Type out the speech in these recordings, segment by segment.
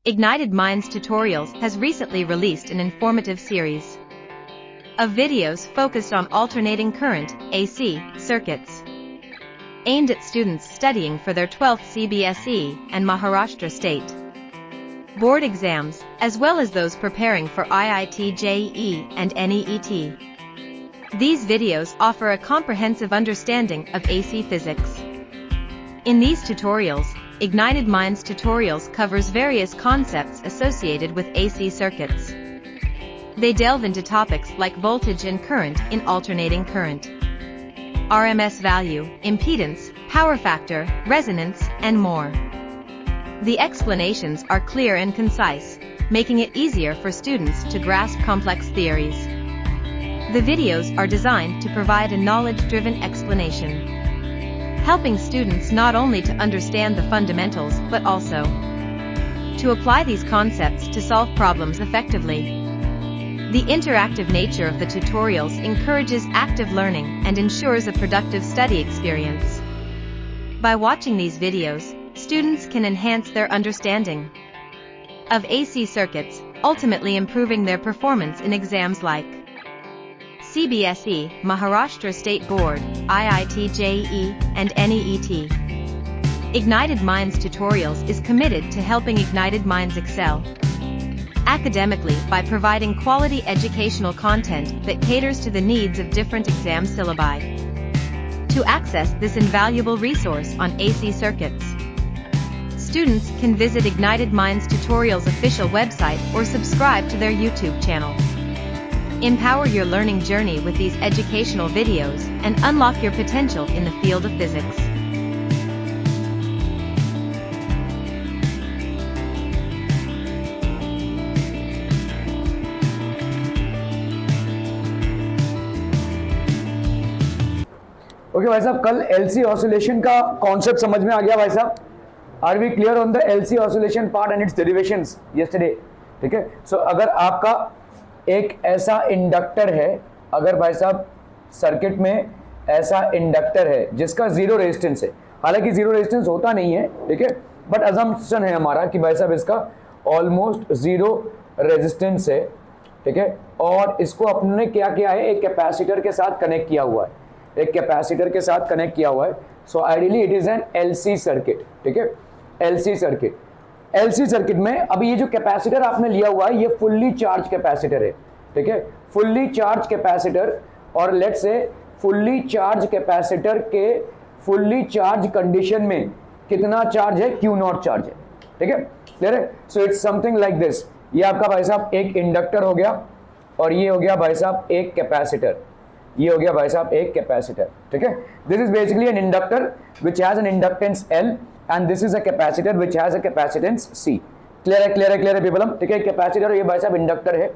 Ignited Minds Tutorials has recently released an informative series of videos focused on alternating current (AC) circuits, aimed at students studying for their 12th CBSE and Maharashtra State board exams, as well as those preparing for IIT JEE and NEET. These videos offer a comprehensive understanding of AC physics. In these tutorials, Ignited Minds Tutorials covers various concepts associated with AC circuits. They delve into topics like voltage and current in alternating current, RMS value, impedance, power factor, resonance, and more. The explanations are clear and concise, making it easier for students to grasp complex theories. The videos are designed to provide a knowledge-driven explanation, helping students not only to understand the fundamentals but also to apply these concepts to solve problems effectively. The interactive nature of the tutorials encourages active learning and ensures a productive study experience. By watching these videos, students can enhance their understanding of AC circuits, ultimately improving their performance in exams like CBSE, Maharashtra State Board, IIT JEE, and NEET. Ignited Minds Tutorials is committed to helping Ignited Minds excel academically by providing quality educational content that caters to the needs of different exam syllabi. To access this invaluable resource on AC circuits, students can visit Ignited Minds Tutorials' official website or subscribe to their YouTube channel. Empower your learning journey with these educational videos and unlock your potential in the field of physics. Okay भाई साहब, कल LC oscillation का concept समझ में आ गया भाई साहब? Are we clear on the LC oscillation part and its derivations yesterday? ठीक है, सो अगर आपका एक ऐसा इंडक्टर है, अगर भाई साहब सर्किट में ऐसा इंडक्टर है जिसका जीरो रेजिस्टेंस है, हालांकि जीरो रेजिस्टेंस होता नहीं है, ठीक है, बट अजम्पशन है हमारा कि भाई साहब इसका ऑलमोस्ट जीरो रेजिस्टेंस है, ठीक है, और इसको अपने क्या किया है, एक कैपेसिटर के साथ कनेक्ट किया हुआ है, एक कैपेसिटर के साथ कनेक्ट किया हुआ है. So ideally it is an LC circuit. ठीक है, एलसी सर्किट. एलसी सर्किट में अभी ये जो कैपेसिटर आपने लिया हुआ है ये फुल्ली चार्ज कैपेसिटर है. ठीक है, फुल्ली चार्ज कैपेसिटर, और let's say fully charge capacitor के फुल्ली चार्ज कंडीशन में कितना चार्ज है, क्यू नॉट चार्ज है. ठीक है, क्लियर है? So it's something like this. ये आपका भाई साहब एक इंडक्टर हो गया, और ये हो गया भाई साहब एक कैपेसिटर, ये हो गया भाई साहब एक कैपेसिटर. ठीक है, this is basically an inductor which has an inductance L and this is a capacitor which has a capacitance C. Clear है, क्लियर है, क्लियर है पीपल? ठीक है, कैपेसिटर, ये भाई साहब इंडक्टर है.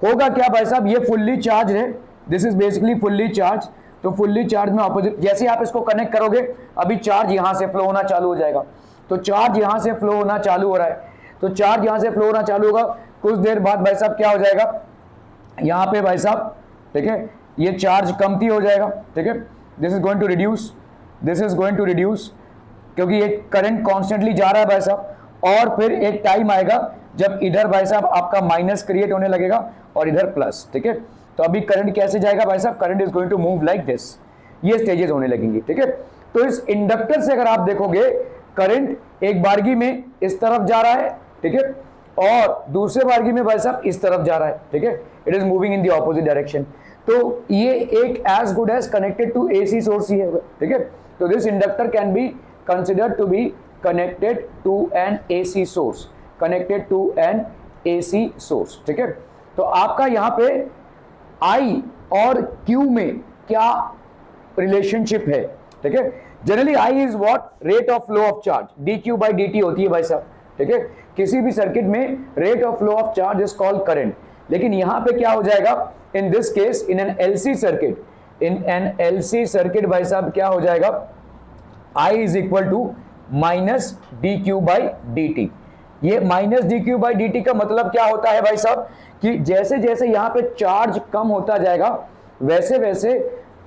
होगा क्या भाई साहब, ये फुल्ली चार्ज है, this is basically fully charge. तो फुल्ली चार्ज में ऑपोजिट, जैसे आप इसको कनेक्ट करोगे अभी चार्ज यहां से फ्लो होना चालू हो जाएगा. तो चार्ज यहां से फ्लो होना चालू हो रहा है, तो चार्ज यहां से फ्लो होना चालू होगा. कुछ देर बाद भाई साहब क्या हो जाएगा, यहां पे भाई साहब, ठीक है, ये चार्ज कमती हो जाएगा. ठीक है, this is going to reduce, this is going to reduce, क्योंकि ये करंट कॉन्स्टेंटली जा रहा है भाई साहब. और फिर एक टाइम आएगा जब इधर भाई साहब आपका माइनस क्रिएट होने लगेगा और इधर प्लस. ठीक है, तो अभी करंट कैसे जाएगा भाई साहब, current is going to move like this, ये स्टेजेस होने लगेंगी. ठीक है, तो इस इंडक्टर से अगर आप देखोगे करंट एक बारगी में इस तरफ जा रहा है, ठीक है, और दूसरे बारगी में भाई साहब इस तरफ जा रहा है. ठीक है, it is moving in the opposite direction. तो ये एक as good as connected to AC source ही है. ठीक है, तो this inductor can be considered to be connected to an AC source, connected to an AC source. ठीक है, तो आपका यहाँ पे I और Q में क्या रिलेशनशिप है? ठीक है, generally I is what, rate of flow of charge, dq by dt होती है भाई साहब. ठीक है, किसी भी सर्किट में rate of flow of charge is called current. लेकिन यहां पे क्या हो जाएगा, in this case in an LC circuit, in an LC circuit भाई साहब क्या हो जाएगा, I is equal to minus dq by dt. ये माइनस dq by dt का मतलब क्या होता है भाई साहब, कि जैसे जैसे यहां पे चार्ज कम होता जाएगा वैसे वैसे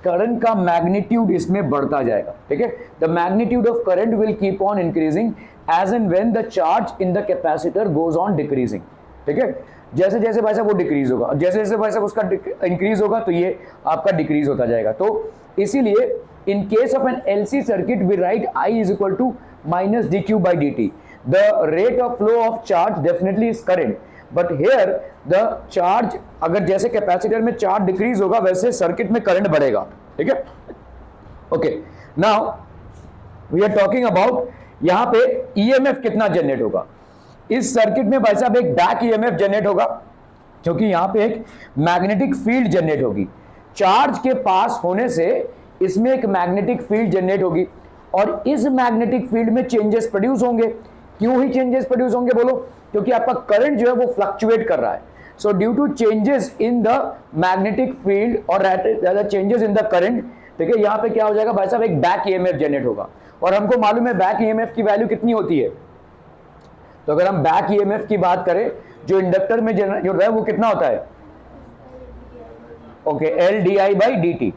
करंट का मैग्नीट्यूड इसमें बढ़ता जाएगा, ठीक है। The magnitude of current will keep on increasing as and when the charge in the capacitor goes on decreasing, ठीक है। जैसे जैसे भाई साहब वो डिक्रीज होगा, जैसे जैसे भाई साहब उसका इंक्रीज होगा तो ये आपका डिक्रीज होता जाएगा। तो इसीलिए in case of an LC circuit we write I is equal to minus dq by dt. The rate of flow of charge definitely is current, but here the charge, अगर जैसे कैपेसिटर में charge decrease होगा वैसे circuit में current बढ़ेगा, ठीक है। Okay, now we are talking about यहां पे ईएमएफ कितना जनरेट होगा। इस सर्किट में भाई साहब एक बैक ईएमएफ जनरेट होगा, क्योंकि यहां पे एक मैग्नेटिक फील्ड जनरेट होगी। चार्ज के पास होने से इसमें एक मैग्नेटिक फील्ड जनरेट होगी और इस मैग्नेटिक फील्ड में चेंजेस प्रोड्यूस होंगे। क्यों ही चेंजेस प्रोड्यूस होंगे बोलो? क्योंकि आपका करंट जो है वो फ्लक्चुएट कर रहा है। So due to changes in the magnetic field और चेंजेस इन द करंट, ठीक है, यहां पे क्या हो जाएगा भाई साहब, एक बैक ईएमएफ जनरेट होगा। और हमको मालूम है बैक ईएमएफ की वैल्यू कितनी होती है। तो अगर हम बैक ईएमएफ की बात करें जो इंडक्टर में जनरेट हो रहा है वो कितना होता है, okay, L D I by D T.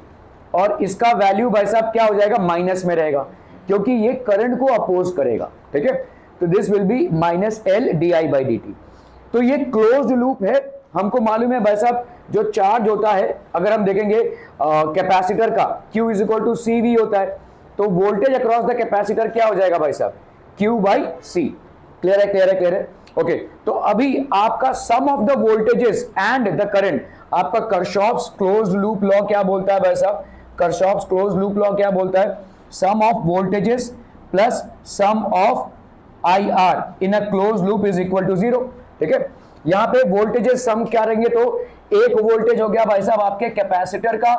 और इसका वैल्यू भाई साहब क्या हो जाएगा, माइनस में रहेगा, क्योंकि ये करंट को अपोज करेगा, ठीक है। तो this will B minus L D I by D T. तो ये क्लोज्ड लूप है। हमको मालूम है भाई साहब जो चार्ज होता है, अगर हम देखेंगे कैपेसिटर का Q is equal to C V होता है, तो वोल्टेज अक्रॉस द कैपेसिटर क्या हो जाएगा भाई साहब, Q बाई सी। क्लियर है, क्लियर है, क्लियर है। ओके, तो अभी आपका sum of the voltages and the current, आपका कर्शॉफ्स क्लोज्ड लूप लॉ क्या बोलता है भाई साहब, कर्शॉफ्स क्लोज्ड लूप लॉ क्या बोलता है, sum of voltages plus sum of IR in a closed loop is equal to 0, ठीक है। यहां पे वोल्टेजेस सम क्या रहेंगे, तो एक वोल्टेज हो गया भाई साहब आपके कैपेसिटर का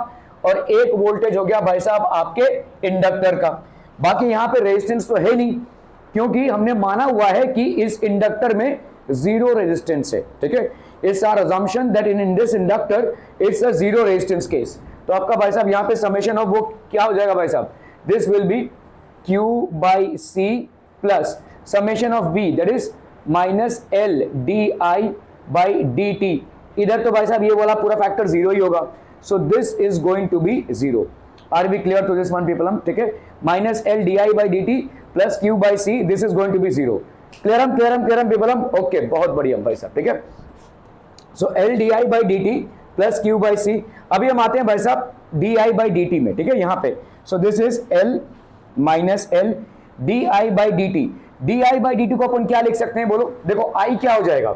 और एक वोल्टेज हो गया भाई साहब आपके इंडक्टर का। बाकी यहां पे रेजिस्टेंस तो है नहीं, क्योंकि हमने माना हुआ है कि इस इंडक्टर में जीरो रेजिस्टेंस है, ठीक है। It's our assumption that in this inductor it's a zero resistance case. तो आपका भाई साहब यहां पे समेशन ऑफ वो क्या हो जाएगा भाई साहब, this will be Q by C plus summation of V that is minus L D I by D t. इधर तो भाई साहब ये वाला पूरा फैक्टर जीरो ही होगा, so this is going to be zero. Are we clear to this one people hmm, ठीक है। Minus L D I by D T plus Q by C, this is going to be zero. Clear hmm, clear hmm, clear hmm people hmm, okay, बहुत बढ़िया भाई साहब, ठीक है। So L D I by D T plus Q by C. अभी हम आते हैं भाई साहब D I by D T में, ठीक है, यहां पे। सो this is L minus L D I by D T. D I by D T को अपन क्या लिख सकते हैं बोलो? देखो I क्या हो जाएगा,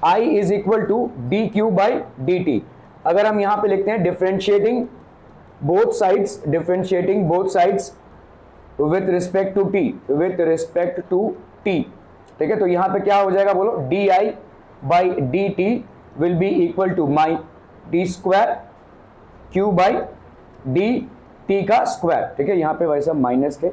I is equal to d Q by D t. अगर हम यहां पे लिखते हैं differentiating both sides, differentiating both sides with respect to t, with respect to t, ठीक है। तो यहां पे क्या हो जाएगा बोलो, d I by D t will be equal to my d square Q by D T का स्क्वायर, ठीक है। यहां पे भाई साहब माइनस के,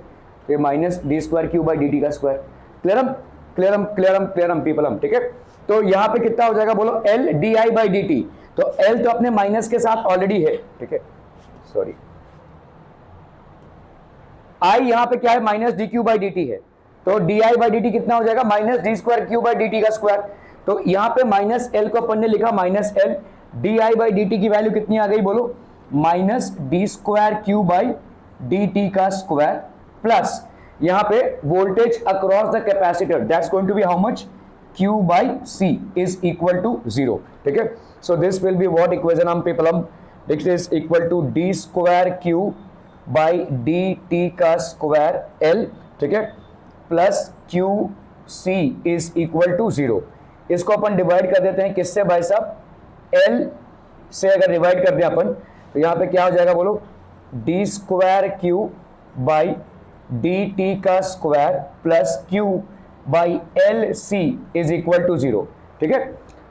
तो minus d square Q by D T का स्क्वायर। क्लियरम, क्लियरम, क्लियरम, क्लियरम पीपलम, ठीक है। तो यहां पे कितना हो जाएगा बोलो, L D I by D T. तो एल तो अपने माइनस के साथ ऑलरेडी है, ठीक है, सॉरी, आई यहां पे क्या है, minus d Q by D t है। तो d I by D t कितना हो जाएगा, minus d square Q by D T का स्क्वायर। तो यहां पे माइनस एल को अपन ने लिखा minus L, D I by D t की वैल्यू कितनी आ गई बोलो, minus d square Q by D T का स्क्वायर प्लस यहां पे voltage across the capacitor that's going to B how much, Q by C is equal to 0, ठीक है। So this will be what equation हम people हम, this is equal to d square Q by D T का square L, ठीक है, plus q C is equal to 0। इसको अपन divide कर देते हैं किससे भाई साहब, L से अगर डिवाइड कर दें अपन तो यहां पे क्या हो जाएगा बोलो, D square Q by D T का square plus Q by L C is equal to 0, ठीक है।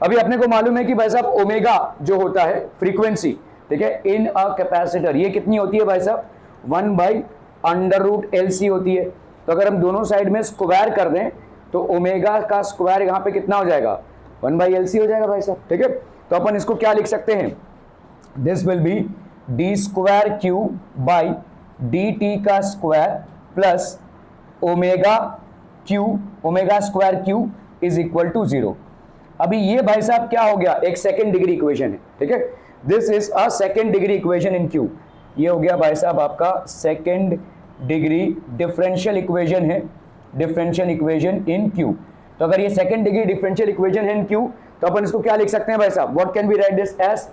अभी अपने को मालूम है कि भाई साहब ओमेगा जो होता है फ्रीक्वेंसी, ठीक है, इन अ कैपेसिटर, ये कितनी होती है भाई साहब, 1 by under root L C होती है। तो अगर हम दोनों साइड में स्क्वायर कर दें तो ओमेगा का स्क्वायर यहाँ पे कितना हो जाएगा, 1 बाई एल सी हो जाएगा भाई साहब, ठीक है। तो अपन इसको क्या लिख सकते हैं, this will be D square Q by D T का square plus omega Q, omega square Q is equal to 0। अभी ये भाई साहब क्या हो गया, एक सेकेंड डिग्री इक्वेशन है, ठीक है। This is a second degree equation in Q. ये हो गया भाई साहब आपका सेकेंड डिग्री डिफरेंशियल इक्वेशन है, डिफरेंशियल इक्वेशन इन क्यू। तो अगर ये सेकेंड डिग्री डिफरेंशियल इक्वेशन है इन क्यू, तो अपन इसको क्या लिख सकते हैं भाई साहब, what can be write this as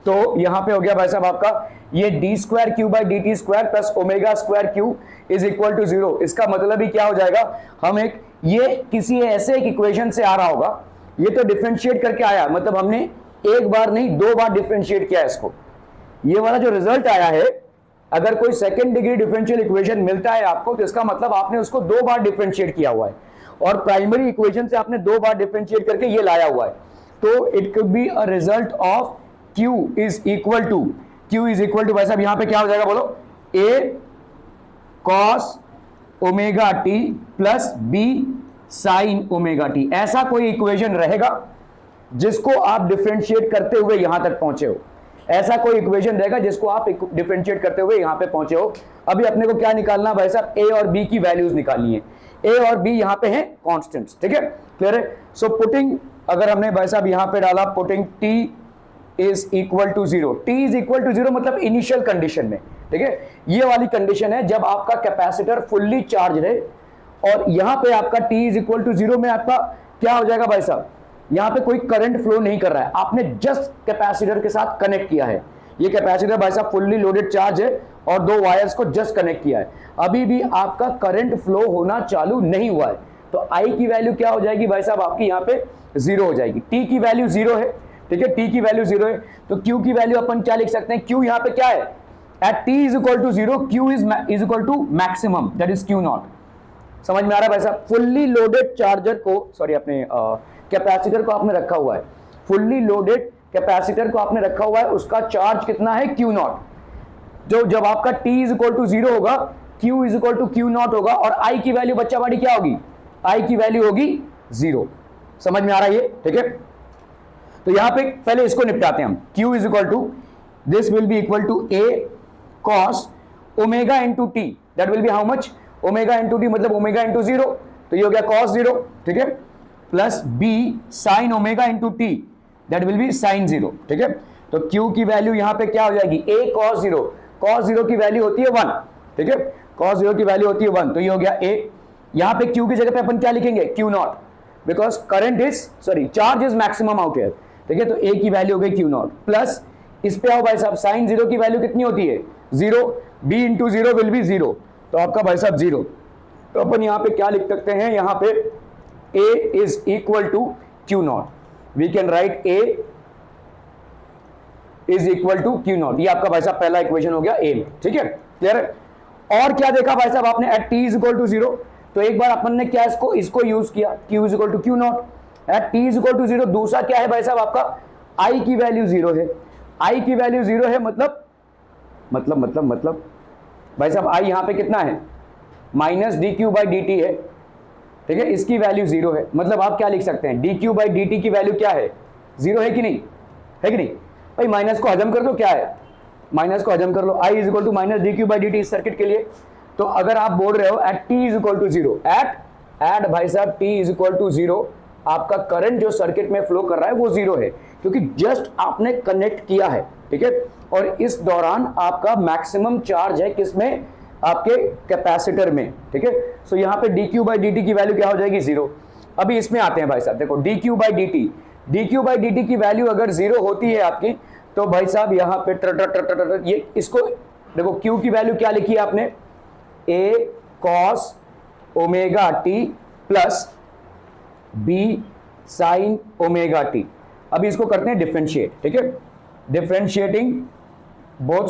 तो यहां पे हो गया भाई साहब आपका ये d square Q by D t square plus omega square Q is equal to 0। इसका मतलब ही क्या हो जाएगा, हम एक ये किसी ऐसे एक इक्वेशन से आ रहा होगा, ये तो डिफरेंशिएट करके आया, मतलब हमने एक बार नहीं 2 बार डिफरेंशिएट किया इसको। ये वाला जो रिजल्ट आया है, अगर कोई सेकेंड डिग्री डिफरेंशियल इक्वेशन मिलता है आपको, तो इसका मतलब आपने उसको 2 बार डिफरेंशिएट किया हुआ है, और प्राइमरी इक्वेशन से आपने 2 बार डिफरेंशिएट करके ये लाया हुआ है। तो it could be a result of Q is equal to भाई साहब यहां पे क्या हो जाएगा बोलो, A cos omega T plus B sin omega T. ऐसा कोई इक्वेशन रहेगा जिसको आप डिफरेंशिएट करते हुए यहां तक पहुंचे हो, ऐसा कोई इक्वेशन रहेगा जिसको आप डिफरेंशिएट करते हुए यहां पे पहुंचे हो। अभी अपने को क्या निकालना भाई साहब, A और B की वैल्यूज निकालनी है। A और B यहां पे हैं कांस्टेंट्स, ठीक है, क्लियर है। सो पुटिंग, अगर हमने भाई साहब यहां पे डाला putting T is equal to 0, T is equal to 0 मतलब इनिशियल कंडीशन में, ठीक है, ये वाली कंडीशन है जब आपका कैपेसिटर फुल्ली चार्ज रहे, और यहां पे आपका T इज इक्वल टू 0 में आपका क्या हो जाएगा भाई साहब, यहां पे कोई करंट फ्लो नहीं कर रहा है, आपने जस्ट कैपेसिटर के साथ कनेक्ट किया है। ये कैपेसिटर भाई साहब फुल्ली लोडेड चार्ज है और 2 वायर्स को जस्ट कनेक्ट किया है, अभी भी आपका करंट फ्लो होना चालू नहीं हुआ है। तो I की वैल्यू क्या हो जाएगी भाई साहब आपकी यहाँ पे 0 हो जाएगी। T की वैल्यू 0 है, ठीक है, T की वैल्यू 0 है, तो Q की वैल्यू अपन क्या लिख सकते हैं, Q यहाँ पे क्या है, at T is equal to 0 Q is equal to maximum, that is Q naught. समझ में आ रहा है भाई साहब, फुल्ली लोडेड चार्जर को, सॉरी अपने कैपेसिटर को आपने रखा हुआ है, फुल्ली लोडेड कैपेसिटर को आपने रखा हुआ है, उसका चार्ज कितना है Q नॉट। जो जब आपका T इज इक्वल टू 0 होगा, Q is equal to Q naught होगा, और I की वैल्यू बच्चा बाड़ी क्या होगी, I की वैल्यू होगी 0। समझ में आ रहा है ये, ठीक है। तो यहां पे पहले इसको निपटाते हैं हम, Q is equal to, this will be equal to A cos omega into t, that will be how much, omega into t मतलब ओमेगा इंटू 0, तो ये हो गया cos 0, ठीक है, plus B sin omega into t, that will be sin 0, ठीक है। तो Q की वैल्यू यहां पे क्या हो जाएगी, A cos 0, cos 0 की वैल्यू होती है 1, ठीक है, cos 0 की वैल्यू होती है 1, तो ये हो गया A। यहां पे Q की जगह पे अपन क्या लिखेंगे, Q not, because current is, sorry charge is maximum out here, ठीक है, तो A की वैल्यू हो गई Q नॉट, प्लस इस पे आओ भाई साहब, sin 0 की वैल्यू कितनी होती है 0, B इंटू 0 विल बी 0, तो आपका भाई साहब 0। तो अपन यहां पे क्या लिख सकते हैं, यहां पे A is equal to Q naught, we can write A is equal to Q naught, ये आपका भाई साहब पहला इक्वेशन हो गया A में, ठीक है, क्लियर है। और क्या देखा भाई साहब आपने, at T is equal to 0, तो एक बार अपन ने क्या इसको यूज किया, Q is equal to Q naught, at T is equal to 0। दूसरा क्या है भाई साहब आपका, I की वैल्यू 0 है, I की वैल्यू 0 है, मतलब भाई साहब I यहां पे कितना है, minus d Q by D t है, ठीक है, इसकी वैल्यू 0 है, मतलब आप क्या लिख सकते हैं, D Q by D t की वैल्यू क्या है 0 है कि नहीं, है कि नहीं भाई, माइनस को हजम कर दो, क्या है, माइनस को हजम कर लो, I is equal to minus d Q by D t इस सर्किट के लिए। तो अगर आप बोल रहे हो at T is equal to 0, at भाई साहब T इज इक्वल टू 0, आपका करंट जो सर्किट में फ्लो कर रहा है वो 0 है, क्योंकि जस्ट आपने कनेक्ट किया है, ठीक है, और इस दौरान आपका मैक्सिमम चार्ज है किसमें, आपके कैपेसिटर में, ठीक है। सो यहाँ पे D Q by D t की वैल्यू क्या हो जाएगी 0। अभी इसमें आते हैं भाई साहब, देखो D Q by D t की वैल्यू अगर 0 होती है आपकी, तो भाई साहब यहाँ पे ये इसको देखो, क्यू की वैल्यू क्या लिखी है आपने, A cos omega T plus B sin omega t. अभी इसको करते हैं डिफरेंशिएट, ठीक है, differentiating both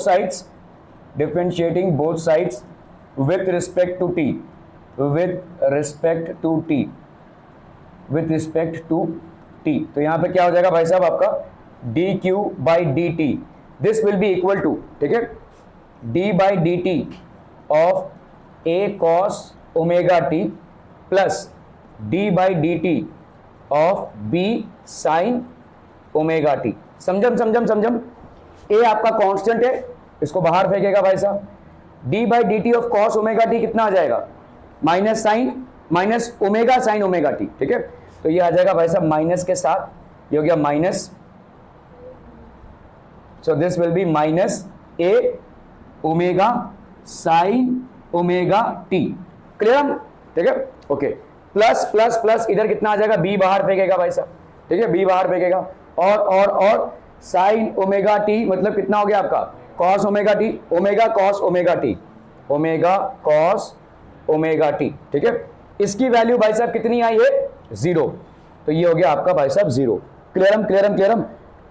sides with respect to t, तो यहां पे क्या हो जाएगा भाई साहब आपका D Q by D T, this will be equal to, ठीक है, d by D T of A cos omega T plus d by D T of B sin omega T. समझम, A आपका कांस्टेंट है, इसको बाहर फेंकेगा भाई साहब, d by D T of cos omega T कितना आ जाएगा, minus omega sin omega T, ठीक है, तो ये आ जाएगा भाई साहब माइनस के साथ, ये हो गया minus, so this will B minus A omega sine omega T, clear, ठीक है, ओके, प्लस प्लस प्लस इधर कितना आ जाएगा, बी बाहर फेंकेगा भाई साहब, ठीक है, बी बाहर फेंकेगा, और साइन ओमेगा टी मतलब कितना हो गया आपका, cos omega T, omega cos omega T, omega cos omega T, ठीक है, इसकी वैल्यू भाई साहब कितनी आई है, 0, तो ये हो गया आपका भाई साहब 0, क्लियरम क्लियरम क्लियरम,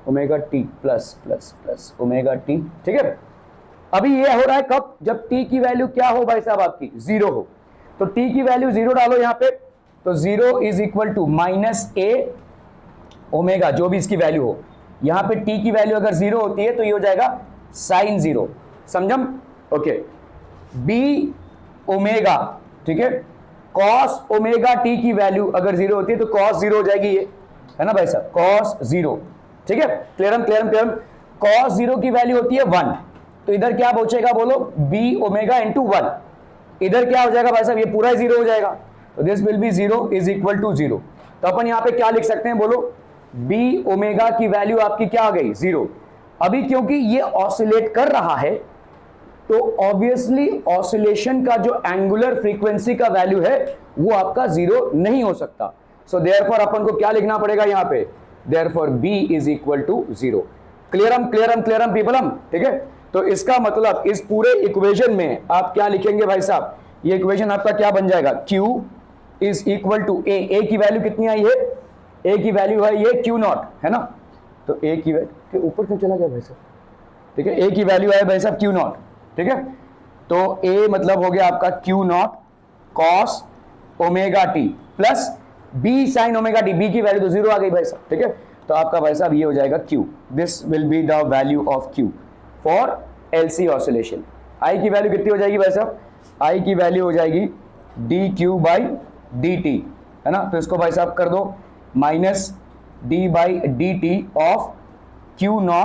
omega T plus plus plus omega T, ठीक है। अभी ये हो रहा है कब, जब टी की वैल्यू क्या हो भाई साहब आपकी 0 हो, तो टी की वैल्यू 0 डालो यहां पे, तो 0 is equal to minus A omega, जो भी इसकी वैल्यू हो, यहां पे टी की वैल्यू अगर 0 होती है तो ये हो जाएगा साइन 0, समझम, ओके, बी ओमेगा, ठीक है, कॉस ओमेगा टी की वैल्यू अगर 0 होती है तो कॉस 0 हो जाएगी, ये है ना भाई साहब, कॉस 0, ठीक है, क्लियरम क्लियरम क्लियरम, कॉस 0 की वैल्यू होती है 1, तो इधर क्या बचेगा बोलो, बी ओमेगा इंटू 1, इधर क्या हो जाएगा भाई साहब, ये पूरा 0 हो जाएगा, तो this will be 0 is equal to 0, तो अपन यहां पे क्या लिख सकते हैं बोलो, बी ओमेगा की वैल्यू आपकी क्या आ गई, 0, अभी क्योंकि ये ऑसिलेट कर रहा है तो ऑब्वियसली ऑसिलेशन का जो एंगुलर फ्रीक्वेंसी का वैल्यू है वो आपका 0 नहीं हो सकता, सो देयरफॉर अपन को क्या लिखना पड़ेगा यहां पे, therefore b is equal to 0, क्लियरम क्लियरम क्लियरम पीपलम, ठीक है, तो इसका मतलब इस पूरे इक्वेशन में आप क्या लिखेंगे भाई साहब, ये इक्वेशन आपका क्या बन जाएगा, q is equal to a की वैल्यू कितनी आई है, a की वैल्यू है ये q0 है ना, तो a की वैल्यू ऊपर क्यों चला गया भाई साहब, ठीक है, a की वैल्यू है भाई साहब q0, ठीक है, तो a मतलब हो गया आपका q0 cos omega T plus b sin omega T, b की वैल्यू तो 0 आ गई भाई साहब, ठीक है, तो आपका भाई साहब ये हो जाएगा q, this will be the value of q for LC oscillation. i की वैल्यू कितनी हो जाएगी भाई साहब, i की वैल्यू हो जाएगी dq बाई dt, है ना, तो इसको भाई साहब कर दो minus d by dt of q0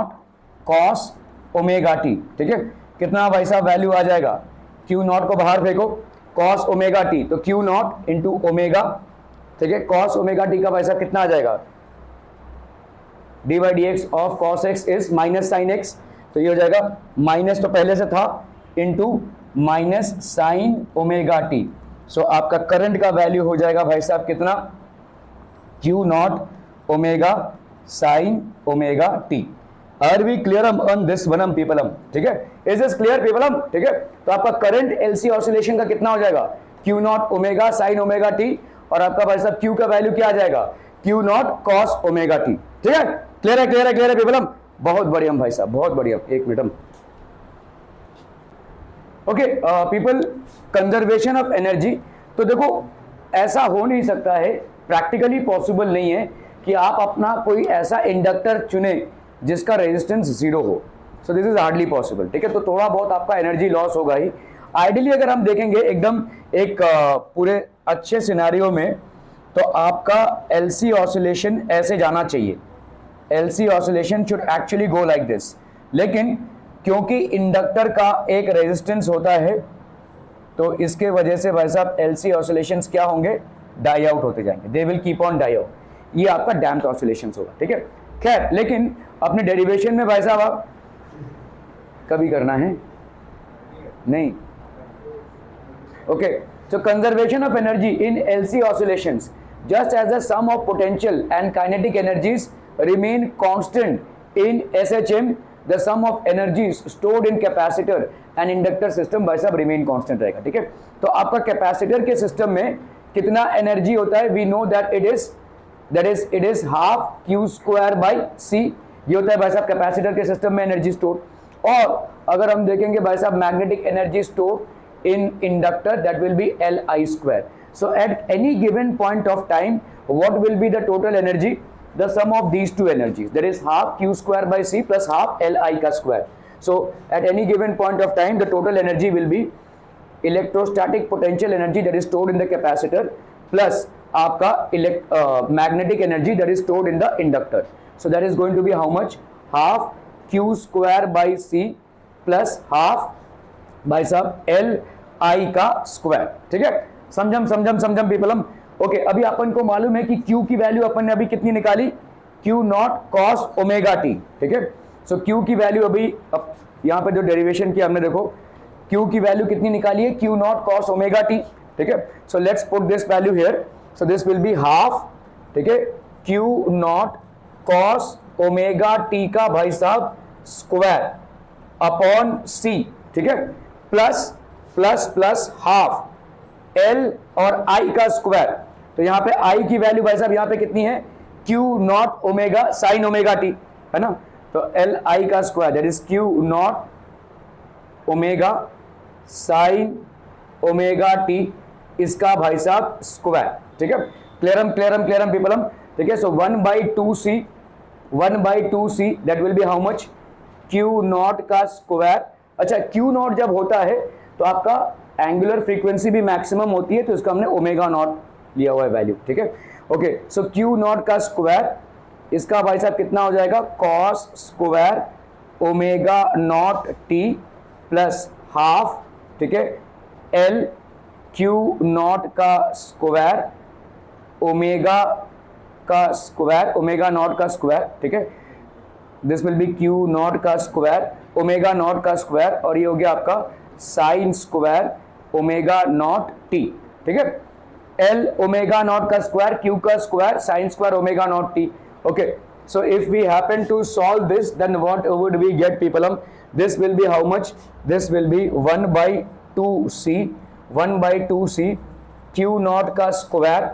cos omega T, ठीक है, कितना भाई साहब वैल्यू आ जाएगा, q0 को बाहर फेंको, cos ओमेगा टी, तो q0 इंटू ओमेगा, ठीक है, cos ओमेगा टी का भाई साहब कितना आ जाएगा, d by d x of cos x is minus sine x, तो ये हो जाएगा माइनस तो पहले से था into minus sine omega T, so आपका करंट का वैल्यू हो जाएगा भाई साहब कितना, q0 omega sine omega T, are we clear on this वनम पीपलम, ठीक है, इज दिस क्लियर पीपलम, ठीक है, तो आपका करंट एलसी ऑसिलेशन का कितना हो जाएगा, q0 omega sine omega T, और आपका भाई साहब q का वैल्यू क्या आ जाएगा, q0 cos ओमेगा टी, ठीक है, क्लियर है क्लियर है क्लियर है पीपलम, बहुत बढ़िया भाई साहब बहुत बढ़िया, एक minute, okay people, conservation of energy, तो देखो ऐसा हो नहीं सकता है, प्रैक्टिकली पॉसिबल नहीं है कि आप अपना कोई ऐसा इंडक्टर चुने जिसका रेजिस्टेंस 0 हो, सो दिस इज हार्डली पॉसिबल, ठीक है, तो थोड़ा बहुत आपका एनर्जी लॉस होगा ही। आइडियली अगर हम देखेंगे एकदम एक पूरे अच्छे सिनेरियो में, तो आपका एलसी ऑसिलेशन ऐसे जाना चाहिए, LC oscillation should actually go like this, लेकिन क्योंकि इंडक्टर का एक रेजिस्टेंस होता है तो इसके वजह से भाई साहब एलसी ऑसिलेशंस क्या होंगे, डाई आउट होते जाएंगे, they will keep on die out, ये आपका डैम्प्ड ऑसिलेशंस होगा, ठीक है, खैर लेकिन अपने डेरिवेशन में भाई साहब आप कभी करना है नहीं, okay, so conservation of energy in LC oscillations just as the sum of potential and kinetic energies remain constant in SHM, the sum of energies stored in capacitor and inductor system भाई साहब remain constant रहेगा, ठीक है, तो आपका capacitor के system में कितना एनर्जी होता है, we know that it is half q square by c, ये होता है भाई साहब कैपेसिटर के सिस्टम में एनर्जी स्टोर, और अगर हम देखेंगे भाई साहब magnetic energy store in inductor, that will be Li square. So at any given point of time, what will be the total energy, the sum of these two energies, that is half q square by c plus half Li ka square. So at any given point of time, the total energy will be electrostatic potential energy that is stored in the capacitor plus आपका magnetic energy that is stored in the inductor. So that is going to be how much, half q square by c plus half भाई साहब L I का square, ठीक है, समझम समझम समझम पीपलम, okay अभी अपन को मालूम है कि Q की वैल्यू अपन ने अभी कितनी निकाली, Q naught cos omega T, ठीक है। सो Q की वैल्यू अभी यहाँ पे जो डेरिवेशन की हमने देखो Q की वैल्यू कितनी निकाली है, Q naught cos omega T, ठीक है। So let's put this value here, so this will be half, ठीक है, Q naught cos omega T का भाई साहब स्क्वायर अपॉन C, ठीक है, plus plus plus half L और I का स्क्वायर। तो यहां पे I की वैल्यू भाई साहब यहां पे कितनी है, Q naught omega sine omega t, है ना। तो L I का square that is Q naught omega sine omega T, इसका भाई साहब स्क्वायर, ठीक है। क्लियरम क्लियरम क्लियरम पीपलम, ठीक है। सो 1/2c, 1/2c that will be how much, Q not का स्क्वायर। अच्छा Q नॉट जब होता है तो आपका एंगुलर फ्रीक्वेंसी भी मैक्सिमम होती है, तो इसका हमने ओमेगा नॉट लिया हुआ है वैल्यू, ठीक है। ओके सो Q नॉट का स्क्वायर, इसका भाई साहब कितना हो जाएगा, cos square omega not T plus half, ठीक है, L Q नॉट का स्क्वायर ओमेगा का स्क्वायर, ओमेगा नॉट का स्क्वायर, ठीक है। This will be Q not का स्क्वायर ओमेगा नॉट का स्क्वायर, और ये हो गया आपका sign square omega not T, ठीक है। L ओमेगा नॉट का स्क्वायर, Q का square, sine square omega not T. Okay so if we happen to solve this then what would we get पीपलम, this will be how much, this will be 1/2c, 1/2c Q not का square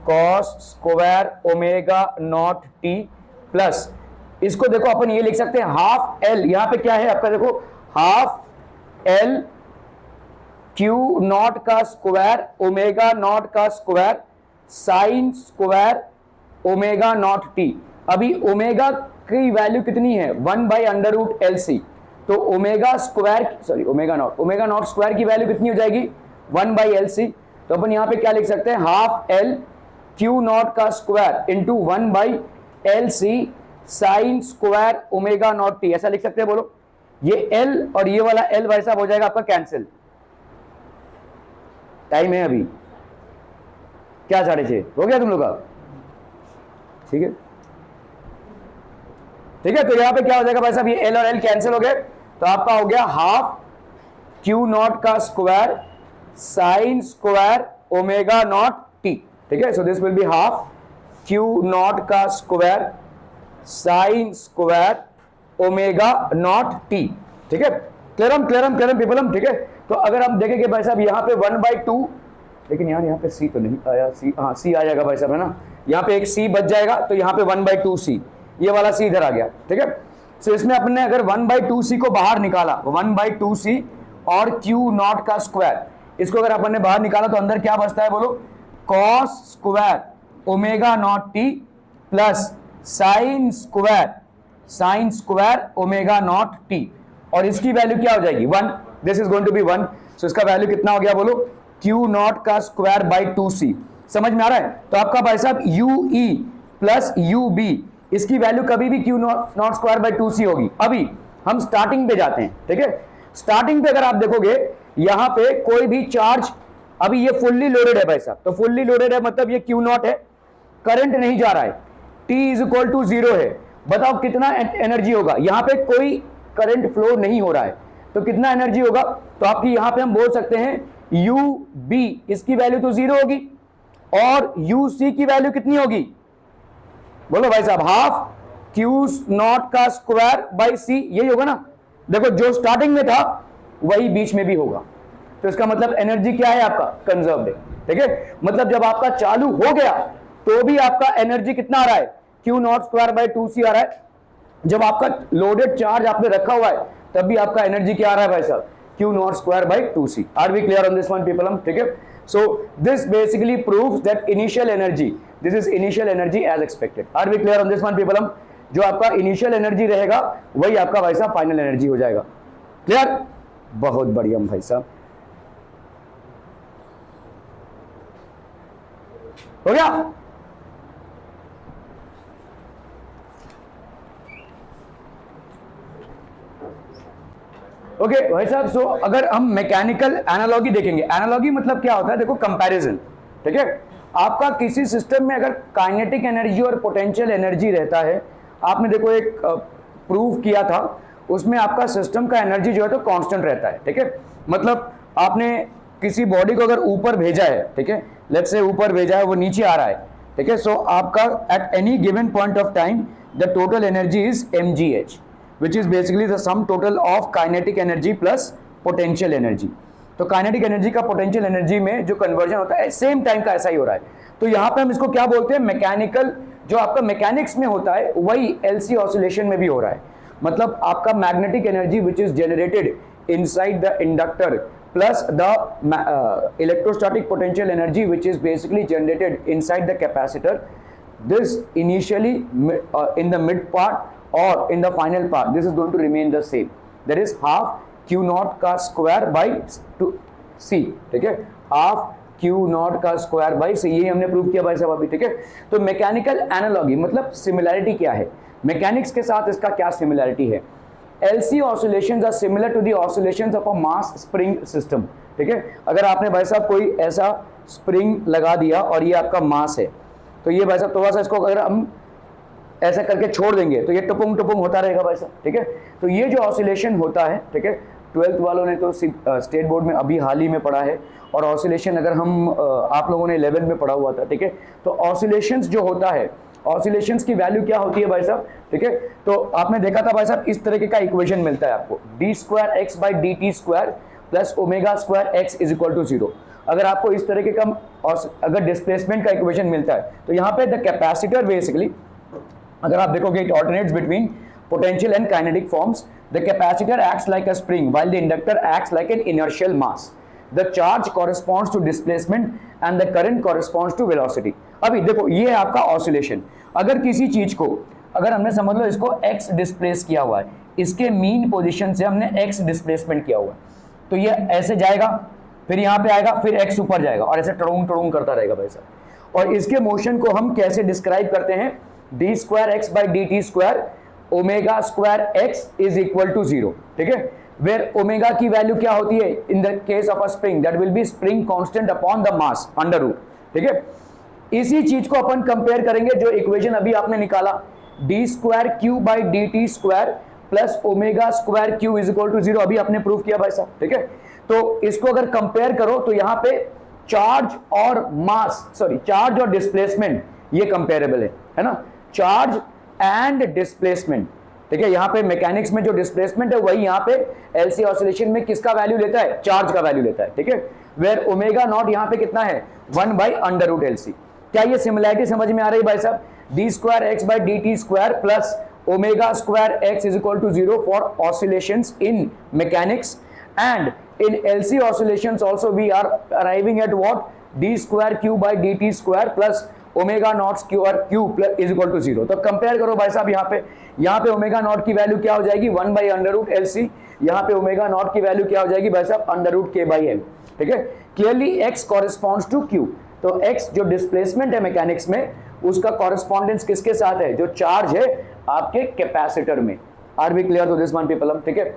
cos square omega not T plus, इसको देखो अपन ये लिख सकते हैं half L, यहां पे क्या है आपका देखो, हाफ L Q नॉट का स्क्वायर ओमेगा नॉट का square sine square omega not T. अभी ओमेगा की वैल्यू कितनी है, 1/√LC, तो omega square sorry omega naught square की वैल्यू कितनी हो जाएगी, 1/LC। तो अपन यहां पे क्या लिख सकते हैं, हाफ L Q नॉट का square into 1/LC sign square omega not T, ऐसा लिख सकते हैं, बोलो। ये L और ये वाला L भाई साहब हो जाएगा आपका कैंसिल, टाइम है अभी क्या 6:30 हो गया तुम लोग का, ठीक है, ठीक है। तो यहां पे क्या हो जाएगा भाई साहब, ये L और L कैंसिल हो गए, तो आपका हो गया हाफ Q नॉट का square sine square omega not T, ठीक है। So this will be half Q not का square sine square omega not T, ठीक है। क्लियरम क्लियरम क्लियरम पीपलम, ठीक है। तो अगर हम देखेंगे भाई साहब यहाँ पे 1/2, लेकिन यार यहाँ पे C तो नहीं आया, C हाँ C आ जाएगा भाई साहब, है ना। यहाँ पे एक C बच जाएगा, तो यहाँ पे 1/2C, ये वाला C इधर आ गया, ठीक है। सो इसमें अपने अगर 1/2C को बाहर निकाला, 1/2C और Q नॉट का स्क्वायर, इसको अगर अपन ने बाहर निकाला तो अंदर क्या बचता है बोलो, cos square omega not T plus sine square omega not t, और इसकी वैल्यू क्या हो जाएगी 1, this is going to be 1। So इसका वैल्यू कितना हो गया बोलो, Q नॉट का स्क्वायर बाई 2C, समझ में आ रहा है। तो आपका भाई साहब UE प्लस UB, इसकी वैल्यू कभी भी Q naught square by 2C होगी। अभी हम स्टार्टिंग पे जाते हैं, ठीक है। स्टार्टिंग पे अगर आप देखोगे यहां पे कोई भी चार्ज, अभी ये फुल्ली लोडेड है भाई साहब, तो फुल्ली लोडेड है मतलब ये Q नॉट है, करंट नहीं जा रहा है, T इज इक्वल टू 0 है, बताओ कितना एनर्जी होगा, यहां पे कोई करंट फ्लो नहीं हो रहा है, तो कितना एनर्जी होगा, तो आपकी यहां पे हम बोल सकते हैं UB, इसकी वैल्यू तो 0 होगी, और UC की वैल्यू कितनी होगी, बोलो भाई साहब, हाफ Q नॉट का स्क्वायर बाई C, यही होगा ना। देखो जो स्टार्टिंग में था वही बीच में भी होगा, तो इसका मतलब एनर्जी क्या है आपका, कंजर्व्ड है, ठीक है। मतलब जब आपका चालू हो गया तो भी आपका एनर्जी कितना आ रहा है, Q naught square by 2C आ रहा है। जब आपका लोडेड चार्ज आपने रखा हुआ है तब भी आपका एनर्जी क्या आ रहा है भाई साहब, Q naught square by 2C। Are we clear on this one people, ठीक है। So this basically proves that initial energy, this is initial energy as expected. Are we clear on this one people, जो आपका initial energy रहेगा वही आपका भाई साहब final energy हो जाएगा। क्लियर, बहुत बढ़िया भाई साहब, हो गया। ओके भाई साहब, सो अगर हम मैकेनिकल एनालॉजी देखेंगे, एनालॉजी मतलब क्या होता है, देखो कंपैरिजन, ठीक है। आपका किसी सिस्टम में अगर काइनेटिक एनर्जी और पोटेंशियल एनर्जी रहता है, आपने देखो एक प्रूव किया था, उसमें आपका सिस्टम का एनर्जी जो है तो कांस्टेंट रहता है, ठीक है। मतलब आपने किसी बॉडी को अगर ऊपर भेजा है, ठीक है, लेट्स से ऊपर भेजा है, वो नीचे आ रहा है, ठीक है, सो आपका at any given point of time the total energy is mgh, which is basically the sum total of kinetic energy plus potential energy। तो काइनेटिक एनर्जी का पोटेंशियल एनर्जी में जो कन्वर्जन होता है सेम टाइम का ऐसा ही हो रहा है। तो यहाँ पे हम इसको क्या बोलते हैं, मैकेनिकल, जो आपका मैकेनिक्स में होता है वही LC ऑसिलेशन में भी हो रहा है। मतलब आपका magnetic energy which is generated inside the inductor plus the electrostatic potential energy which is basically generated inside the capacitor, this initially in the mid part or in the final part, this is going to remain the same, that is half q naught का square by c, ठीक है, half q naught का square by c, ये हमने prove किया भाई साहब अभी, ठीक है। तो मैकेनिकल एनालॉगी मतलब सिमिलैरिटी क्या है, मैकेनिक्स के साथ इसका क्या सिमिलैरिटी है। LC oscillations are similar to the oscillations of a mass spring system, ठीक है। अगर आपने भाई साहब कोई ऐसा स्प्रिंग लगा दिया और ये आपका मास है, तो ये भाई साहब थोड़ा सा इसको अगर हम ऐसा करके छोड़ देंगे तो ये टपुंग टपुंग होता रहेगा भाई साहब, ठीक है। तो ये जो ऑसिलेशन होता है, ठीक है, 12th वालों ने तो स्टेट बोर्ड में अभी हाल ही में पढ़ा है, और ऑसिलेशन अगर हम आप लोगों ने 11 में पढ़ा हुआ था, ठीक है। तो ऑसिलेशंस जो होता है, ऑसिलेशंस की वैल्यू क्या होती है भाई साहब, ठीक है। तो आपने देखा था भाई साहब इस तरीके का इक्वेशन मिलता है आपको, d2x/dt² plus ω2x is equal to 0। अगर आपको इस तरीके का अगर डिस्प्लेसमेंट का इक्वेशन मिलता है, तो यहाँ पे द कैपेसिटर बेसिकली, अगर आप देखोगे it alternates between potential and kinetic forms, the capacitor acts like a spring while the inductor acts like an inertial mass, the charge corresponds to displacement and the current corresponds to velocity. अभी देखो ये है आपका oscillation, अगर किसी चीज को, अगर हमने समझ लो इसको x डिस्प्लेस किया हुआ है, इसके मीन पोजीशन से हमने x डिस्प्लेसमेंट किया हुआ है, तो ये ऐसे जाएगा, फिर यहाँ पे आएगा, फिर x ऊपर जाएगा और ऐसे टड़ोंग टड़ोंग करता रहेगा भाई साहब। और इसके मोशन को हम कैसे डिस्क्राइब करते हैं, d2x/dt² ω2x is equal to 0, ठीक है। वेयर ओमेगा की वैल्यू क्या होती है in the case of a spring, that will be spring constant upon the mass under root, ठीक है। इसी चीज को अपन कंपेयर करेंगे जो इक्वेशन अभी आपने निकाला, d2q/dt² plus ω2q is equal to 0, अभी आपने प्रूव किया भाई साहब, ठीक है। तो इसको अगर कंपेयर करो तो यहाँ पे चार्ज और मास, सॉरी चार्ज और डिस्प्लेसमेंट ये कंपेरेबल है ना, चार्ज एंड डिस्प्लेसमेंट, ठीक है। यहाँ पे मैकेनिक्स में जो डिस्प्लेसमेंट है वही यहाँ पे LC ऑसिलेशन में किसका वैल्यू लेता है, चार्ज का वैल्यू लेता है, ठीक है। वेयर ओमेगा नॉट यहाँ पे कितना है, 1/√LC। क्या ये सिमिलैरिटी समझ में आ रही भाई साहब, d2x/dt² plus ω2x is equal to 0 for oscillations in mechanics, and in LC oscillations also we are arriving at what, d2q/dt² plus ω0q is equal to 0। तो कंपेयर करो भाई साहब, यहाँ पे ω0 की वैल्यू क्या हो जाएगी 1/√LC, यहाँ पे ω0 की वैल्यू क्या हो जाएगी भाई साहब √k/m, ठीक है। Clearly x corresponds to q, तो x जो डिस्प्लेसमेंट है मैकेनिक्स में उसका कॉरेस्पॉन्डेंस किसके साथ है, जो चार्ज है आपके कैपेसिटर में। Are we clear to this one people, ठीक है।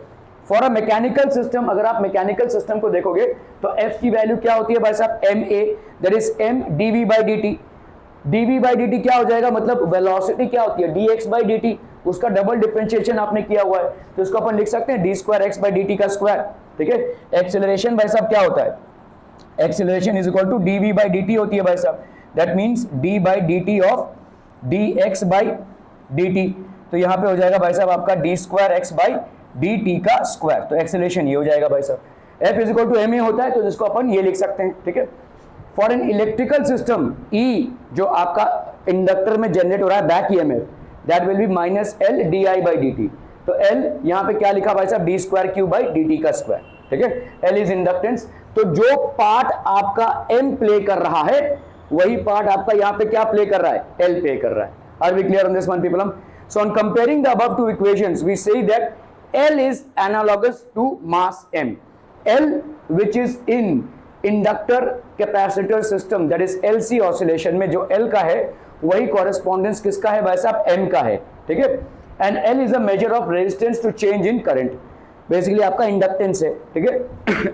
फॉर अ मैकेनिकल सिस्टम, अगर आप मैकेनिकल सिस्टम को देखोगे तो f की वैल्यू क्या होती है भाई साहब, ma, that is m dv/dt। dv/dt क्या हो जाएगा, मतलब वेलोसिटी क्या होती है dx/dt, उसका डबल डिफरेंशिएशन आपने किया हुआ है, तो इसको अपन लिख सकते हैं d2x/dt का स्क्वायर, ठीक है। एक्सेलरेशन भाई साहब क्या होता है, acceleration is equal to dv/dt होती है भाई साहब, that means d/dt of dx/dt। तो यहाँ पे हो जाएगा भाई साहब आपका d2x/dt का स्क्वायर, तो एक्सेलरेशन ये हो जाएगा भाई साहब। F is equal to ma होता है, तो जिसको अपन ये लिख सकते हैं, ठीक है। For an electrical system E जो आपका इंडक्टर में जनरेट हो रहा है back EMF, that will B -L di/dt। तो L यहाँ पे क्या लिखा भाई साहब, d2q/dt का स्क्वायर, ठीक है। L इज इंडक्टेंस, तो जो पार्ट आपका M प्ले कर रहा है वही पार्ट आपका यहाँ पे क्या प्ले कर रहा है, L प्ले कर रहा है। Are we clear on this one people? So on comparing the above two equations, we say that L is analogous to mass M. L, which is in inductor capacitor system, that is LC oscillation में जो L का है वही correspondence किसका है भाई साहब, M का है, ठीक है। And L is a measure of resistance to change in current, basically आपका inductance है, ठीक है।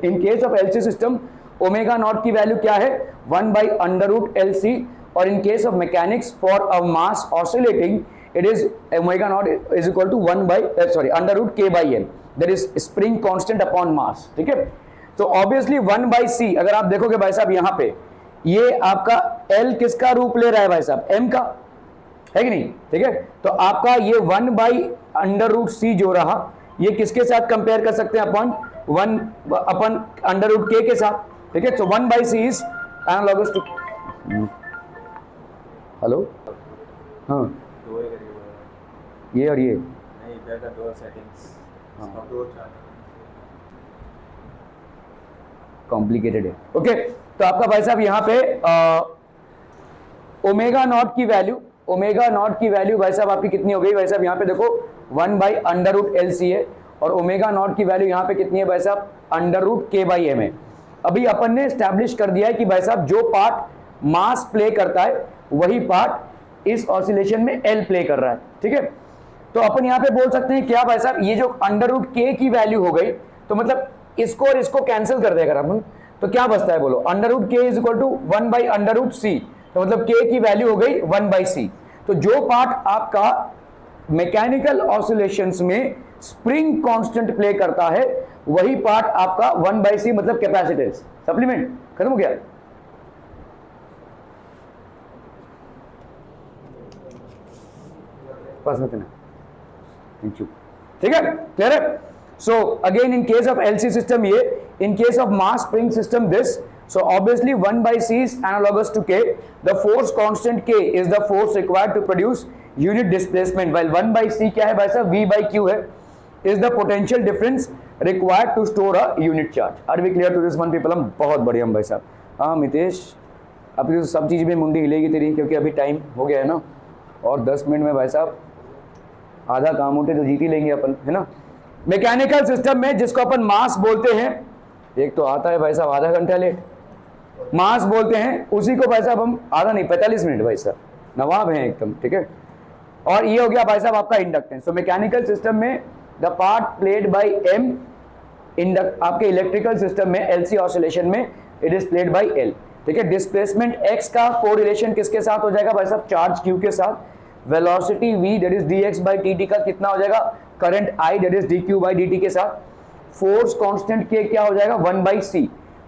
In case of LC system, omega naught की वैल्यू क्या है 1/√LC, और इन case of mechanics for a mass oscillating it is omega naught is equal to 1/√K/M, that is spring constant upon mass. ठीक है, तो ऑब्वियसली 1/C अगर आप देखोगे भाई साहब यहाँ पे ये आपका L किसका रूप ले रहा है भाई साहब, M का, है कि नहीं? ठीक है, तो आपका ये 1/√C जो रहा ये किसके साथ कंपेयर कर सकते हैं अपन 1/√K के साथ. ठीक है, तो 1/C is analogous to, hello, हाँ ये और ये नहीं, इधर का दो सेटिंग्स कॉम्प्लिकेटेड है. ओके, तो आपका भाई साहब यहाँ पे ओमेगा नॉट की वैल्यू भाई साहब आपकी कितनी हो गई भाई साहब, यहाँ पे देखो 1/√LC है, और ओमेगा नॉट की वैल्यू यहाँ पे कितनी है भाई साहब √K/M है. अभी अपन ने स्टैब्लिश कर दिया है कि भाई साहब जो पार्ट मास प्ले करता है वही पार्ट इस ऑसिलेशन में L प्ले कर रहा है. ठीक है, तो अपन यहाँ पे बोल सकते हैं क्या भाई साहब, ये जो √K की वैल्यू हो गई तो मतलब इसको और इसको कैंसिल कर देगा अपन, तो क्या बचता है बोलो, √K is equal to 1/√C, तो मतलब K की वैल्यू हो गई 1/C. तो जो पार्ट आपका मैकेनिकल ऑसिलेशंस में स्प्रिंग कांस्टेंट प्ले करता है वही पार्ट आपका 1/C मतलब कैपेसिटेंस. सप्लीमेंट खत्म हो गया. पास में ना, ठीक है, क्लियर है. So again in case of LC system ये, in case of mass spring system this, so obviously 1/C is analogous to K. The force constant K is the force required to produce unit displacement, while 1/C क्या है भाई साहब, V/Q है, is the potential difference required to store a unit charge. Are we clear to this one people? हम बहुत बढ़िया भाई साहब. हाँ मितेश, अभी तो सब चीज़ में मुंडी हिलेगी तेरी, क्योंकि अभी टाइम हो गया है ना, और 10 मिनट में भाई साहब आधा काम उठे तो जीत ही लेंगे अपन, है ना. मैकेनिकल सिस्टम में जिसको अपन मास बोलते हैं, एक तो आता है भाई साहब आधा घंटा लेट, मास बोलते हैं, उसी को भाई साहब हम आधा नहीं 45 मिनट भाई साहब नवाब हैं एकदम. ठीक है, और ये हो गया भाई साहब आपका इंडक्टेंस. तो मैकेनिकल सिस्टम में the part played by M, आपके इलेक्ट्रिकल सिस्टम में LC ऑसिलेशन में it is played by L. ठीक है, डिस्प्लेसमेंट x का कोरिलेशन किसके साथ हो जाएगा भाई साहब, चार्ज q के साथ. Velocity v that is dx/dt का कितना हो जाएगा, current I that is dq/dt के साथ. फोर्स कांस्टेंट k क्या हो जाएगा 1/C,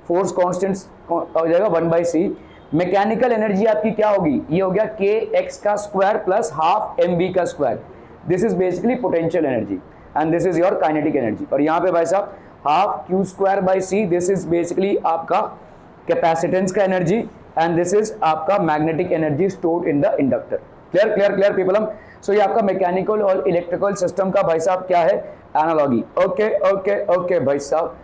फोर्स कांस्टेंट हो जाएगा 1/C. मैकेनिकल एनर्जी आपकी क्या होगी, ये हो गया kx का स्क्वायर प्लस हाफ mv का square. This is basically potential energy and this is your kinetic energy. और यहाँ पे भाई साहब half q²/c, this is basically आपका कैपेसिटेंस का एनर्जी, एंड दिस इज आपका magnetic energy stored in the inductor. Clear clear clear people. So ये आपका मैकेनिकल और इलेक्ट्रिकल सिस्टम का भाई साहब क्या है, एनालॉजी. ओके ओके ओके भाई साहब,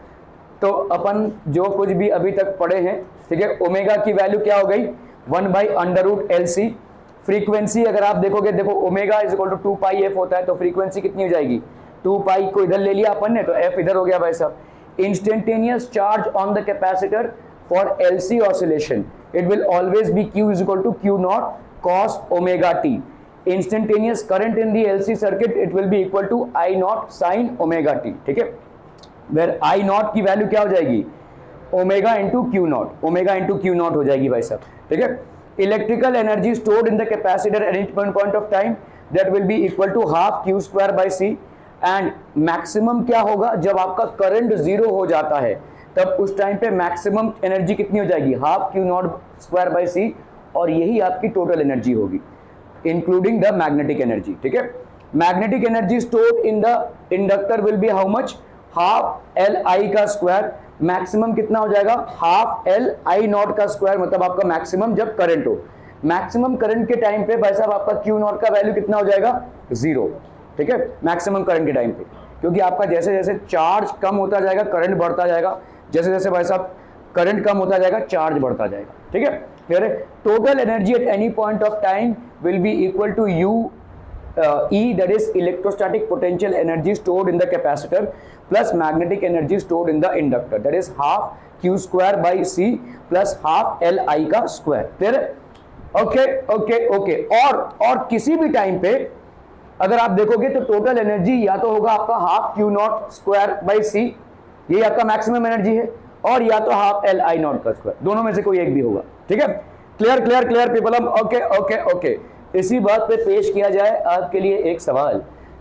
तो अपन जो कुछ भी अभी तक पढ़े हैं, ठीक है, ओमेगा की वैल्यू क्या हो गई 1/√LC. फ्रीक्वेंसी अगर आप देखोगे, देखो omega is equal to 2πf होता है, तो फ्रीक्वेंसी कितनी हो जाएगी, 2π को इधर ले लिया अपन ने, तो f इधर हो गया भाई साहब. Instantaneous charge on the capacitor for LC oscillation, it will always be Q is equal to Q0 cos omega t. Instantaneous current in the LC circuit, it will be equal to I0 sin omega t. ठीक है, where I0 की value क्या हो जाएगी, omega into Q0, omega into Q0 हो जाएगी भाई साहब. ठीक है, electrical energy stored in the capacitor at any point of time, that will be equal to half Q²/C. And maximum क्या होगा, जब आपका करंट जीरो हो जाता है तब उस टाइम पे मैक्सिमम एनर्जी कितनी हो जाएगी, हाफ Q0²/C, और यही आपकी टोटल एनर्जी होगी इंक्लूडिंग द मैग्नेटिक एनर्जी. ठीक है, magnetic energy stored in the inductor will be how much, half LI का स्क्वायर. मैक्सिमम कितना हो जाएगा, हाफ LI0 का स्क्वायर, मतलब आपका मैक्सिमम जब करंट हो. मैक्सिमम करंट के टाइम पे भाई साहब आपका Q0 का वैल्यू कितना हो जाएगा, 0. ठीक है, मैक्सिमम करंट के टाइम पे, क्योंकि आपका जैसे जैसे चार्ज कम होता जाएगा करंट बढ़ता जाएगा, जैसे जैसे भाई साहब करंट कम होता जाएगा चार्ज बढ़ता जाएगा. ठीक है, क्लियर है. Total energy at any point of time will be equal to U E, that is electrostatic potential energy stored in the capacitor plus magnetic energy stored in the inductor, that is half Q²/C plus half LI का square. Clear है. Okay okay okay. और किसी भी time पे अगर आप देखोगे तो टोटल एनर्जी या तो होगा आपका हाफ Q0²/C, ये आपका मैक्सिमम एनर्जी है, और या तो हाफ एल आई नॉट का स्क्वायर, दोनों में से कोई एक भी होगा। ठीक है, clear clear clear people, hmm okay okay okay. इसी बात पे पेश किया जाए आपके लिए एक सवाल,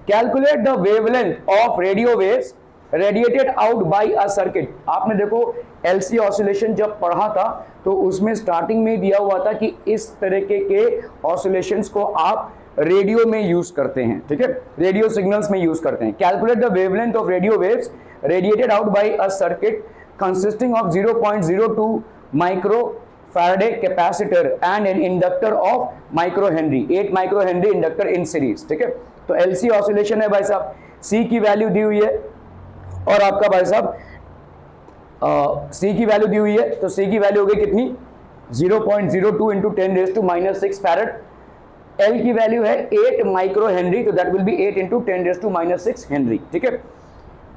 calculate the wavelength of radio waves radiated out by a circuit. आपने देखो एलसी ऑसिलेशन जब पढ़ा था तो उसमें स्टार्टिंग में दिया हुआ था कि इस तरीके के ऑसिलेशंस को आप रेडियो में यूज करते हैं। ठीक है, रेडियो सिग्नल्स में यूज करते हैं। Calculate the wavelength of radio waves radiated out by a circuit consisting of 0.02 microfarad capacitor and an inductor of microhenry, 8 microhenry inductor in series। ठीक है, तो LC ऑसिलेशन है भाई साहब, C की वैल्यू दी हुई है और आपका भाई साहब C की वैल्यू दी हुई है, तो C की वैल्यू हो गई कितनी 0.02 into 10⁻⁻⁶ फैरड। L की वैल्यू है 8 माइक्रो हेनरी, तो that will B 8 into 10⁻⁻⁶ Henry. ठीक है,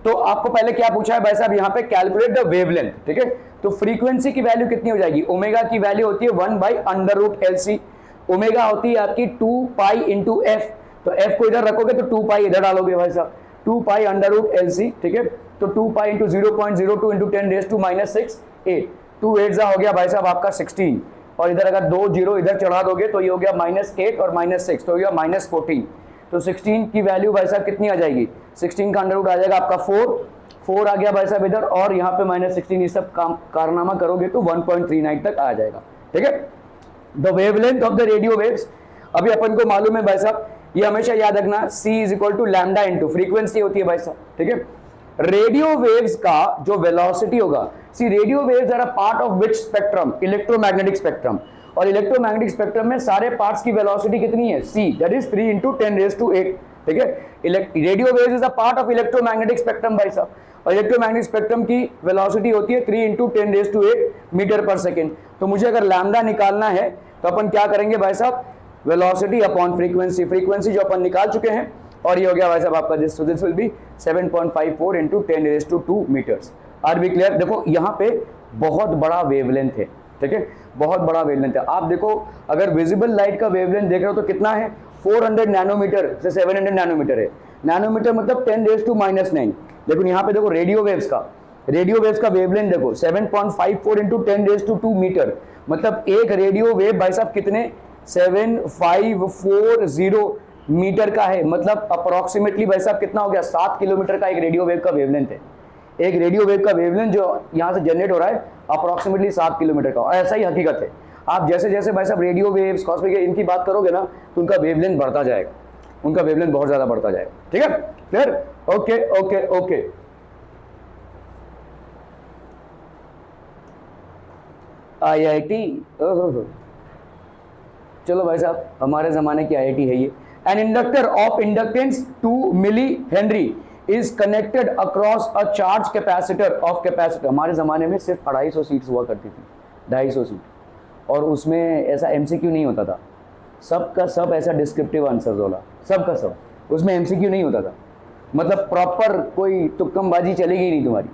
तो आपको पहले क्या पूछा है भाई साहब, यहाँ पे कैलकुलेट द वेवलेंथ। ठीक है, तो फ्रीक्वेंसी की वैल्यू कितनी हो जाएगी, ओमेगा की वैल्यू होती है 1/√LC, ओमेगा होती है आपकी 2 पाई इंटू एफ, तो एफ को इधर रखोगे तो 2 पाई इधर डालोगे भाई साहब, 2 पाई √LC। ठीक है, तो 2 पाई इंटू 0.02 इंटू 10⁻⁶ 8, 2 8 हो गया भाई साहब आपका 16, और इधर अगर 2 0 इधर चढ़ा दोगे तो ये हो गया -8 और -6, तो हो गया -14। तो 16 की वैल्यू भाई साहब कितनी आ जाएगी, 16 का अंडर आ जाएगा आपका 4 आ गया भाई साहब इधर, और यहाँ पे -16, ये सब काम कारनामा करोगे तो 1.39 तक आ जाएगा। ठीक है, the wavelength of the radio waves, अभी अपन को मालूम है भाई साहब, ये हमेशा याद रखना, C = लैम्डा इंटू फ्रीक्वेंसी होती है भाई साहब। ठीक है, रेडियो वेव्स का जो वेलोसिटी होगा, see radio waves are a part of which spectrum, electromagnetic spectrum, और इलेक्ट्रोमैग्नेटिक स्पेक्ट्रम में सारे पार्ट्स की वेलोसिटी कितनी है, C, दैट इज 3 × 10⁸। ठीक है, radio waves is a part of electromagnetic spectrum भाई साहब, और इलेक्ट्रोमैग्नेटिक स्पेक्ट्रम की वेलोसिटी होती है 3 × 10⁸ मीटर पर सेकेंड। तो मुझे अगर लैम्डा निकालना है तो अपन क्या करेंगे भाई साहब, वेलोसिटी अपॉन फ्रीक्वेंसी, फ्रीक्वेंसी जो अपन निकाल चुके हैं, और ये हो गया भाई साहब आपका this, so this will be 7.54 × 10⁻² metres. Are we clear? देखो यहाँ पे बहुत बड़ा वेवलेंथ है। ठीक है, बहुत बड़ा वेवलेंथ है। आप देखो अगर विजिबल लाइट का वेवलेंथ देख रहे हो तो कितना है, 400 नैनोमीटर से 700 नैनोमीटर है। नैनोमीटर मतलब 10⁻⁹। देखो यहाँ पे देखो रेडियो वेव्स का वेवलेंथ देखो 7.54 × 10⁻² मीटर, मतलब एक रेडियो वेव भाई साहब कितने 7540 मीटर का है, मतलब अप्रोक्सीमेटली भाई साहब कितना हो गया, 7 किलोमीटर का एक रेडियो वेव का वेवलेंथ है। एक रेडियो वेव का वेवलेंथ जो यहाँ से जनरेट हो रहा है अप्रोक्सीमेटली 7 किलोमीटर का, और ऐसा ही हकीकत है। आप जैसे जैसे भाई साहब रेडियो वेव्स, कॉस्मिक इनकी बात करोगे ना तो उनका वेवलेंथ बढ़ता जाएगा, उनका वेवलेंथ बहुत ज्यादा बढ़ता जाएगा। ठीक है, clear? Okay okay okay. IIT, चलो भाई साहब हमारे जमाने की IIT है ये। An inductor of inductance 2 milli henry is connected across a charge capacitor of capacitor. हमारे जमाने में सिर्फ 250 सीट्स हुआ करती थी, 250 सीट, और उसमें ऐसा MCQ नहीं होता था, सबका सब ऐसा डिस्क्रिप्टिव आंसर वाला, सबका सब, उसमें MCQ नहीं होता था, मतलब प्रॉपर कोई तुक्कमबाजी चलेगी नहीं तुम्हारी।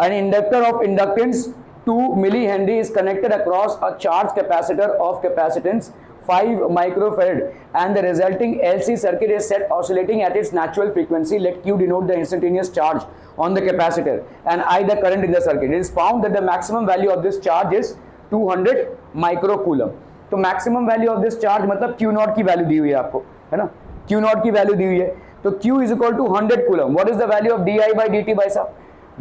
An inductor of inductance 2 milli henry is connected across a charge capacitor of capacitance 5 microfarad and the resulting LC circuit is set oscillating at its natural frequency. Let Q denote the instantaneous charge on the capacitor and I the current in the circuit. It is found that the maximum value of this charge is 200 microcoulomb. तो maximum value of this charge मतलब Q naught की value दी हुई है आपको, है ना, Q naught की value दी हुई है, तो Q is equal to 100 coulomb. What is the value of di by dt भाई साहब?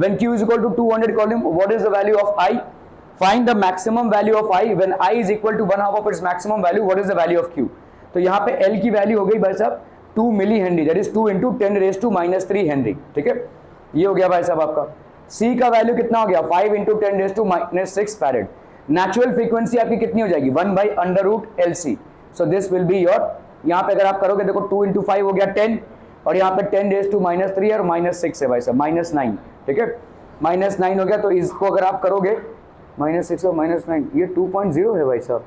When Q is equal to 200 coulomb, what is the value of I? Find the maximum value of I when I is equal to 1/2 of its maximum value. What is the value of Q? तो यहाँ पे L की value हो गई भाई साहब 2 milli henry, that is 2 × 10⁻³ henry. ठीक है, ये हो गया भाई साहब आपका। C का वैल्यू कितना हो गया 5 × 10⁻⁶ फैरेड। नेचुरल फ्रीक्वेंसी आपकी कितनी हो जाएगी 1/√LC। So this will be your, यहाँ पे अगर आप करोगे देखो 2 × 5 हो गया 10, और यहाँ पे 10⁻³ और -6 है भाई साहब, -9। ठीक है, -9 हो गया, तो इसको अगर आप करोगे -6 और -9, ये 2.0 है भाई साहब,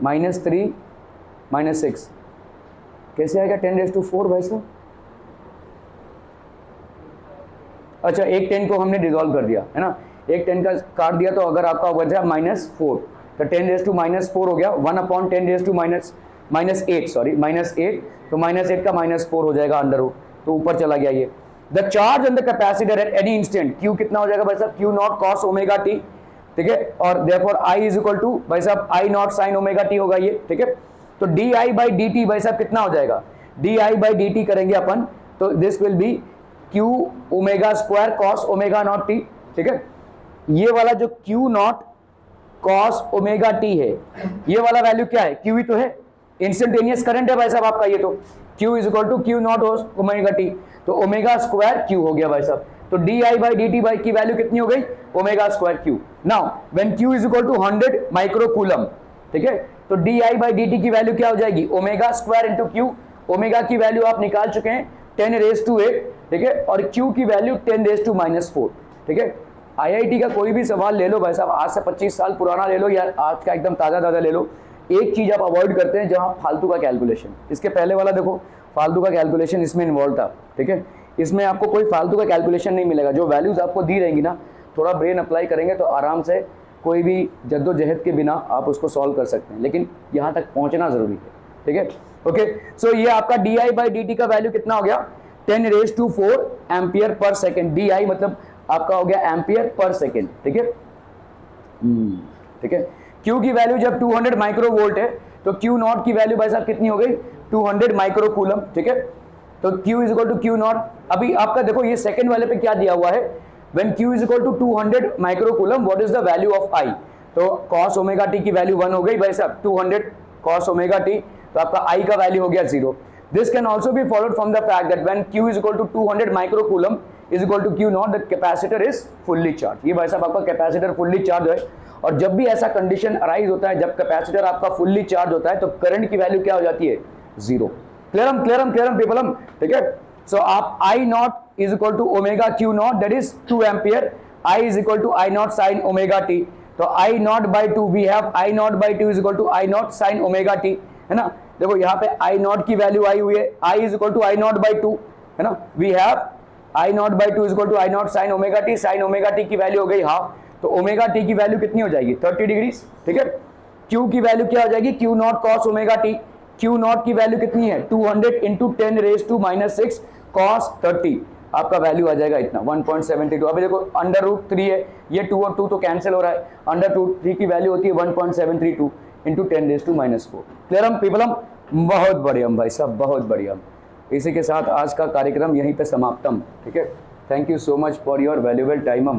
-3 -6 कैसे आएगा 10⁻⁴ भाई साहब? अच्छा, एक 10 को हमने डिसॉल्व कर दिया है ना, एक 10 का काट दिया, तो अगर आपका हो गया -4, तो 10⁻⁻⁴ हो गया 1/10⁻⁻⁸ सॉरी -8, तो -8 का -4 हो जाएगा अंडर रूट, तो ऊपर चला गया ये। The charge on the capacitor at any instant, Q कितना हो जाएगा भाई साहब, Q naught cos omega T, ठीक है, और therefore I is equal to भाई साहब I naught sine omega t होगा ये, ठीक है। तो di बाई डी टी भाई साहब कितना हो जाएगा, di बाई डी टी करेंगे अपन तो this will be Q omega square cos omega naught T, ठीक है। ये वाला जो Q naught cos omega t है, ये वाला वैल्यू क्या है, Q ही तो है, इंस्टेंटेनियस करंट है भाई साहब आपका ये, तो Q is equal to Q naught omega t, तो ओमेगा स्क्वायर Q हो गया भाई साहब। तो di by D t by की वैल्यू कितनी हो गई, omega square Q। Now when Q is equal to 100 micro coulomb, ठीक है, तो di बाई डी टी की वैल्यू क्या हो जाएगी, omega square into Q। Omega की वैल्यू आप निकाल चुके हैं 10⁸, ठीक है, और Q की वैल्यू 10⁻⁻⁴, ठीक है। IIT का कोई भी सवाल ले लो भाई साहब, आज से 25 साल पुराना ले लो या आज का एकदम ताज़ा ताज़ा ले लो, एक चीज़ आप अवॉइड करते हैं जहाँ फालतू का कैलकुलेशन। इसके पहले वाला देखो फालतू का कैलकुलेशन इसमें इन्वॉल्व था, ठीक है, इसमें आपको कोई फालतू का कैलकुलेशन नहीं मिलेगा। जो वैल्यूज़ आपको दी रहेंगी ना, थोड़ा ब्रेन अप्लाई करेंगे तो आराम से कोई भी जद्दोजहद के बिना आप उसको सॉल्व कर सकते हैं, लेकिन यहाँ तक पहुँचना ज़रूरी है, ठीक है। ओके, सो ये आपका di बाई डी टी का वैल्यू कितना हो गया, 10⁻⁴ एम्पियर पर सेकेंड। di मतलब आपका हो गया एम्पियर पर सेकेंड, ठीक है, ठीक है। Q की वैल्यू जब 200 माइक्रो वोल्ट है तो Q नॉट की वैल्यू भाई साहब कितनी हो गई, 200 माइक्रो कूलम, ठीक है। तो Q is equal to Q naught, अभी आपका देखो ये सेकंड वाले पे क्या दिया हुआ है, when Q is equal to 200 micro coulomb what is the value of I, तो cos ओमेगा टी की वैल्यू 1 हो गई भाई साहब, 200 cos ओमेगा टी, तो आपका I का वैल्यू हो गया 0। This can also be followed from the fact that when Q is equal to 200 micro coulomb is equal to Q naught, the capacitor is fully charge. ये भाई साहब आपका capacitor fully charge है, और जब भी ऐसा कंडीशन अराइज होता है, जब कैपेसिटर आपका फुल्ली चार्ज होता है तो करंट की वैल्यू क्या हो जाती है, 0। क्लियरम पीपलम, ठीक है। सो आप I naught is equal to omega Q naught that is 2 ampere, I is equal to I naught sine omega t, तो I naught by 2 we have I naught by 2 is equal to I naught sine omega t, है ना। देखो यहाँ पे I naught की value आई हुई है, I is equal to I naught by 2, है ना, we have I naught by 2 is equal to I naught sine omega t, sine omega t की वैल्यू हो गई हाफ, तो ओमेगा टी की वैल्यू कितनी हो जाएगी, 30 डिग्री, ठीक है। Q की वैल्यू क्या हो जाएगी, Q naught cos omega T, Q not की वैल्यू कितनी है, 200 इंटू 10⁻⁻⁶ cos 30, आपका वैल्यू आ जाएगा इतना 1.72। अभी देखो √3 है, ये 2 और 2 तो कैंसिल हो रहा है, √3 की वैल्यू होती है 1.732 इंटू 10⁻⁴। क्लियरम पीपलम, बहुत बढ़िया भाई साहब, बहुत बढ़िया। इसी के साथ आज का कार्यक्रम यहीं पे समाप्तम, ठीक है। Thank you so much for your valuable time.